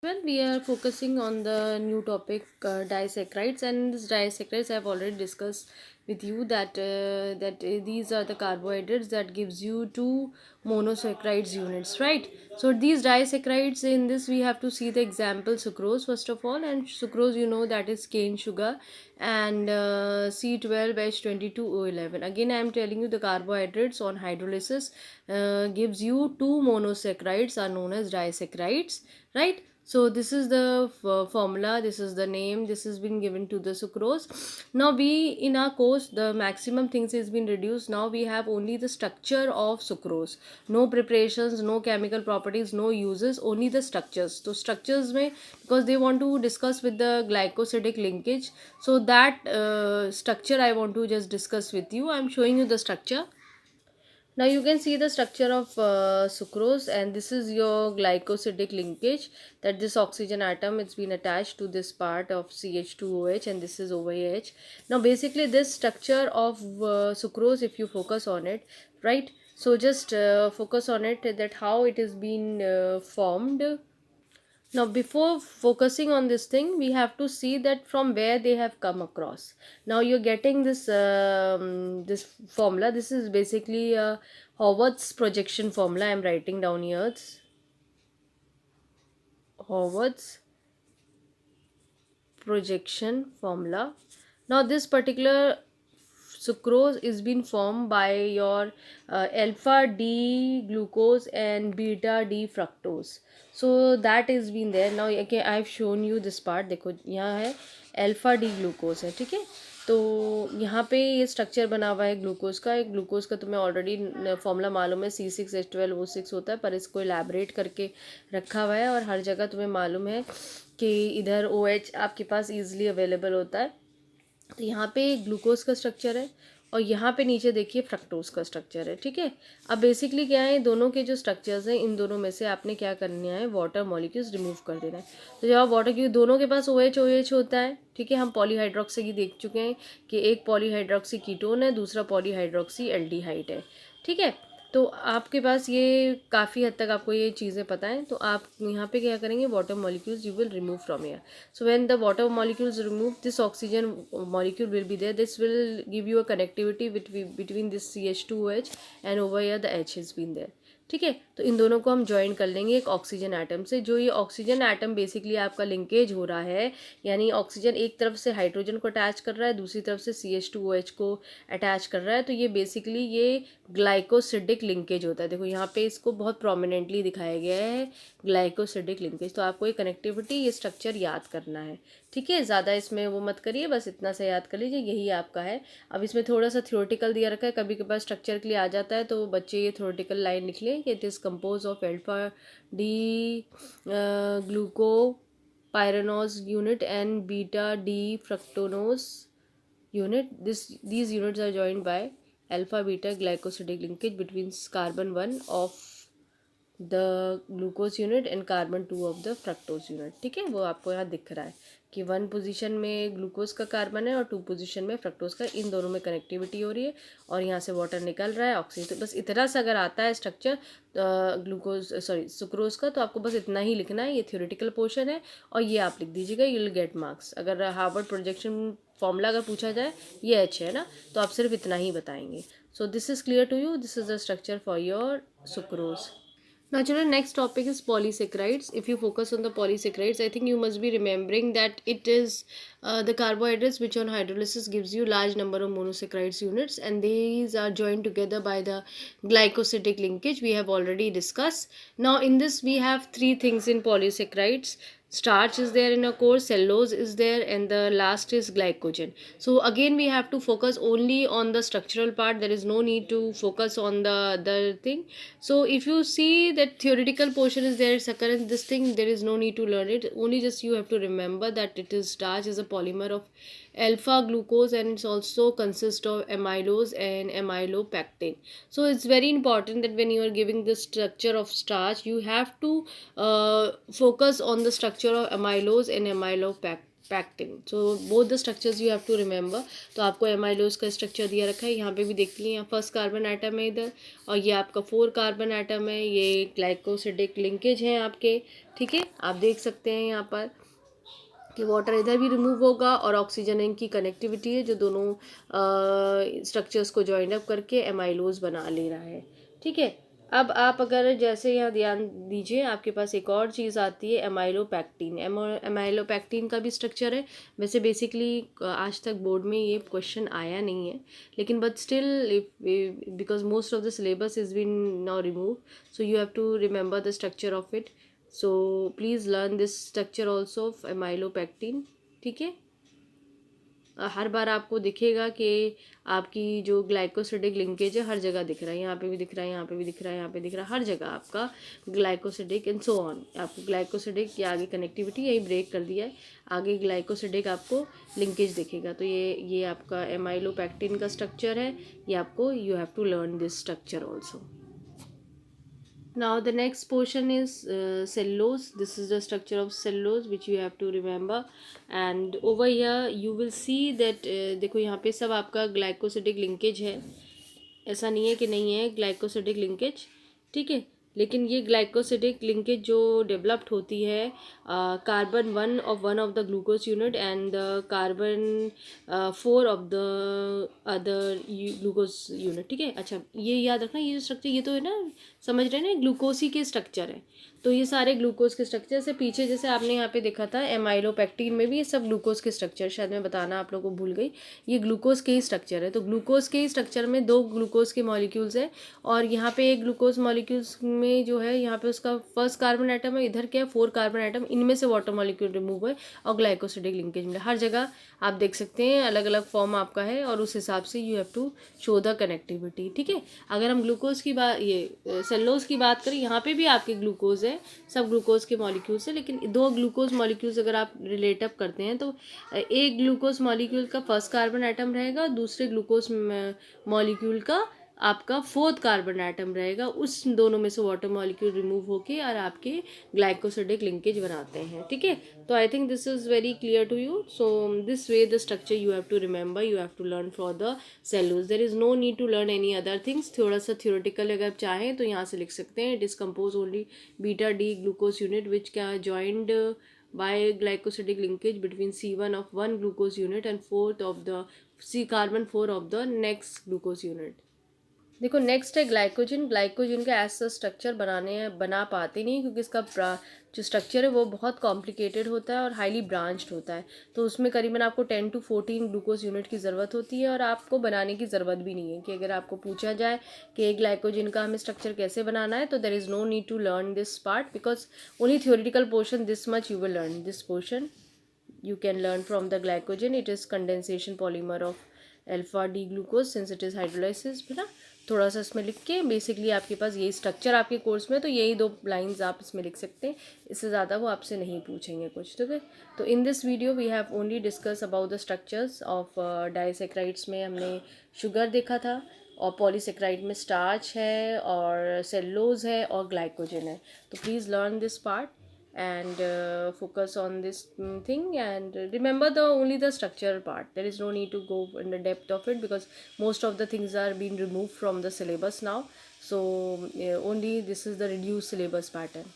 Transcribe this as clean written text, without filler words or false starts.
Well, we are focusing on the new topic disaccharides, and this disaccharides I have already discussed with you that these are the carbohydrates that gives you two monosaccharides units, right? So these disaccharides, in this we have to see the example sucrose first of all, and sucrose, you know, that is cane sugar, and C12H22O11. Again, I am telling you the carbohydrates on hydrolysis gives you two monosaccharides are known as disaccharides, right? So this is the formula, this is the name, this has been given to the sucrose. Now we, in our course, the maximum things has been reduced. Now we have only the structure of sucrose, no preparations, no chemical properties, no uses, only the structures. So structures may, because they want to discuss with the glycosidic linkage, so that structure I want to just discuss with you. I am showing you the structure. Now you can see the structure of sucrose, and this is your glycosidic linkage, that this oxygen atom, it's been attached to this part of CH2OH, and this is OH. Now basically this structure of sucrose, if you focus on it, right? So just focus on it, that how it has been formed. Now, before focusing on this thing, we have to see that from where they have come across. Now, you're getting this this formula. This is basically Howard's projection formula. I'm writing down here. It's Howard's projection formula. Now, this particular sucrose is being formed by your alpha D glucose and beta D fructose. So that is been there. Now okay, I've shown you this part. देखो यहाँ है alpha D glucose है, ठीक है। तो यहाँ पे ये स्ट्रक्चर बना हुआ है ग्लूकोज का। एक ग्लूकोज का तुम्हें ऑलरेडी फॉर्मूला मालूम है, C6H12O6 होता है, पर इसको इलेबरेट करके रखा हुआ है, और हर जगह तुम्हें मालूम है कि इधर OH आपके पास ईजिली अवेलेबल होता है। तो यहाँ पे ग्लूकोज का स्ट्रक्चर है, और यहाँ पे नीचे देखिए फ्रक्टोज का स्ट्रक्चर है, ठीक है। अब बेसिकली क्या है, दोनों के जो स्ट्रक्चर्स हैं, इन दोनों में से आपने क्या करना है, वाटर मॉलिक्यूल्स रिमूव कर देना है। तो जब आप वाटर, क्योंकि दोनों के पास OH होता है, ठीक है। हम पॉलीहाइड्रोक्सी की देख चुके हैं कि एक पॉलीहाइड्रोक्सी कीटोन है, दूसरा पॉलीहाइड्रोक्सी एल्डिहाइड है, ठीक है। तो आपके पास ये काफ़ी हद तक आपको ये चीज़ें पता हैं। तो आप यहाँ पे क्या करेंगे, water molecules you will remove from air. So when the water molecules remove, this oxygen molecule will be there. This will give you a connectivity between this CH2OH and over here the H has been there. ठीक है। तो इन दोनों को हम join कर लेंगे एक oxygen atom से। जो ये ऑक्सीजन एटम बेसिकली आपका लिंकेज हो रहा है, यानी ऑक्सीजन एक तरफ से हाइड्रोजन को अटैच कर रहा है, दूसरी तरफ से CH2OH को अटैच कर रहा है। तो ये बेसिकली ये ग्लाइकोसिडिक लिंकेज होता है। देखो यहाँ पे इसको बहुत प्रोमिनेंटली दिखाया गया है, ग्लाइकोसिडिक लिंकेज। तो आपको ये कनेक्टिविटी, ये स्ट्रक्चर याद करना है, ठीक है। ज़्यादा इसमें वो मत करिए, बस इतना सा याद कर लीजिए, यही आपका है। अब इसमें थोड़ा सा थ्योरेटिकल दिया रखा है, कभी कभार स्ट्रक्चर के लिए आ जाता है, तो बच्चे ये थ्योरेटिकल लाइन लिख लें कि it is compose of alpha D glucopyranose unit and beta D fructonose unit. These units are joined by alpha beta glycosidic linkage between carbon 1 of the glucose unit and carbon 2 of the fructose unit. ठीक है, वो आपको यहाँ दिख रहा है कि 1 position में ग्लूकोज का कार्बन है और 2 पोजीशन में फ्रक्टोज का। इन दोनों में कनेक्टिविटी हो रही है, और यहाँ से वाटर निकल रहा है, ऑक्सीजन। तो बस इतना सा अगर आता है स्ट्रक्चर सुक्रोज का, तो आपको बस इतना ही लिखना है। ये थ्योरेटिकल पोर्शन है, और ये आप लिख दीजिएगा, यू विल गेट मार्क्स। अगर हार्वर्ड प्रोजेक्शन फॉर्मूला अगर पूछा जाए, ये H है ना, तो आप सिर्फ इतना ही बताएंगे। So this is clear to you, this is the structure for your sucrose. Now children, next topic is polysaccharides. If you focus on the polysaccharides, I think you must be remembering that it is the carbohydrates which on hydrolysis gives you large number of monosaccharides units, and these are joined together by the glycosidic linkage we have already discussed. Now in this we have three things in polysaccharides. Starch is there in a core, cellulose is there, and the last is glycogen. So again we have to focus only on the structural part. There is no need to focus on the other thing. So if you see that theoretical portion is there, occurrence, this thing, there is no need to learn it. Only just you have to remember that it is starch is a polymer of alpha glucose, and it's also consists of amylose and amylopectin. So it's very important that when you are giving the structure of starch, you have to focus on the structure of amylose and amylopectin. Pectin. So both the structures you have to remember. तो आपको amylose का structure दिया रखा है, यहाँ पे भी देख लीजिए, यहाँ फर्स्ट कार्बन एटम है इधर, और ये आपका 4 कार्बन एटम है, ये ग्लाइकोसिडिक लिंकेज है आपके. ठीक है, आप देख सकते हैं यहाँ पर कि वाटर इधर भी रिमूव होगा और ऑक्सीजन इनकी कनेक्टिविटी है जो दोनों स्ट्रक्चर्स को ज्वाइन अप करके एमाइलोज बना ले रहा है. ठीक है, अब आप अगर जैसे यहाँ ध्यान दीजिए, आपके पास एक और चीज़ आती है एमाइलोपैक्टिन. एमाइलोपैक्टिन का भी स्ट्रक्चर है. वैसे बेसिकली आज तक बोर्ड में ये क्वेश्चन आया नहीं है, लेकिन but still because most of the syllabus is been now remove, so you have to remember the structure of it. So please learn this structure also of amylopectin. ठीक है, हर बार आपको दिखेगा कि आपकी जो ग्लाइकोसिडिक लिंकेज है हर जगह दिख रहा है, यहाँ पे भी दिख रहा है, यहाँ पे भी दिख रहा है, यहाँ पे दिख रहा है, हर जगह आपका ग्लाइकोसिडिक एंड सो ऑन. आपको ग्लाइकोसिडिक या आगे कनेक्टिविटी यही ब्रेक कर दिया है, आगे ग्लाइकोसिडिक आपको लिंकेज दिखेगा. तो ये आपका एमाइलोपैक्टिन का स्ट्रक्चर है. ये आपको you have to learn this structure also. Now the next portion is cellulose. This is the structure of cellulose which you have to remember. And over here you will see that देखो यहाँ पे सब आपका glycosidic linkage है. ऐसा नहीं है कि नहीं है ग्लाइकोसिडिक लिंकेज. ठीक है, लेकिन ये ग्लाइकोसिडिक लिंकेज जो डेवलप्ड होती है carbon 1 of the glucose unit and carbon 4 of the other glucose unit. ठीक है, अच्छा ये याद रखना, ये जो स्ट्रक्चर ये तो है ना, समझ रहे हैं ना, ग्लूकोज के स्ट्रक्चर है. तो ये सारे ग्लूकोज के स्ट्रक्चर से पीछे जैसे आपने यहाँ पे देखा था एमाइलोपैक्टिन में भी ये सब ग्लूकोज के स्ट्रक्चर, शायद मैं बताना आप लोगों को भूल गई, ये ग्लूकोज के ही स्ट्रक्चर है. तो ग्लूकोज के ही स्ट्रक्चर में 2 ग्लूकोज के मॉलिक्यूल्स है, और यहाँ पे एक ग्लूकोज मॉलिक्यूल्स में जो है यहाँ पे उसका फर्स्ट कार्बन आइटम है, इधर क्या है 4 कार्बन आइटम, इनमें से वाटर मॉलिक्यूल रिमूव है और ग्लाइकोसिडिक लिंकेज मिला. हर जगह आप देख सकते हैं अलग अलग फॉर्म आपका है, और उस हिसाब से you have to show the connectivity. ठीक है, अगर हम ग्लूकोज की बात, ये सेलुलोज की बात करें, यहाँ पे भी आपके ग्लूकोज है, सब ग्लूकोज के मॉलिक्यूल्स है, लेकिन 2 ग्लूकोज मॉलिक्यूल्स अगर आप रिलेट अप करते हैं तो एक ग्लूकोज मॉलिक्यूल का फर्स्ट कार्बन आइटम रहेगा, दूसरे ग्लूकोज मॉलिक्यूल का आपका 4th कार्बन आइटम रहेगा. उस दोनों में से वाटर मॉलिक्यूल रिमूव होके और आपके ग्लाइकोसिडिक लिंकेज बनाते हैं. ठीक है, तो I think this is very clear to you. So this way the structure you have to remember, you have to learn for the cellulose. There is no need to learn any other things. थोड़ा सा theoretical अगर चाहें तो यहाँ से लिख सकते हैं, it is compose only beta D glucose unit which क्या joined by glycosidic linkage between C1 of one glucose unit and 4th of the carbon 4 of the next glucose unit. देखो नेक्स्ट है ग्लाइकोजन. ग्लाइकोजन का ऐसा structure बना पाते नहीं, क्योंकि इसका जो स्ट्रक्चर है वो बहुत कॉम्प्लिकेटेड होता है और हाईली ब्रांच्ड होता है. तो उसमें करीबन आपको 10 to 14 ग्लूकोज यूनिट की ज़रूरत होती है, और आपको बनाने की ज़रूरत भी नहीं है. कि अगर आपको पूछा जाए कि ग्लाइकोजन का हमें स्ट्रक्चर कैसे बनाना है, तो there is no need to learn this part, because only theoretical portion this much you will learn. This portion you can learn from the glycogen. It is condensation polymer of alpha D glucose since it is hydrolysis. है ना, थोड़ा सा इसमें लिख के basically आपके पास यही structure आपके कोर्स में, तो यही 2 लाइंस आप इसमें लिख सकते हैं, इससे ज़्यादा वो आपसे नहीं पूछेंगे कुछ. ठीक है, तो in this video we have only discuss about the structures of disaccharides में हमने शुगर देखा था, और पॉलीसेक्राइड में स्टार्च है, और सेलुलोज है, और ग्लाइकोजन है. तो please learn this part and focus on this thing, and remember only the structure part. There is no need to go in the depth of it, because most of the things are being removed from the syllabus now. So only this is the reduced syllabus pattern.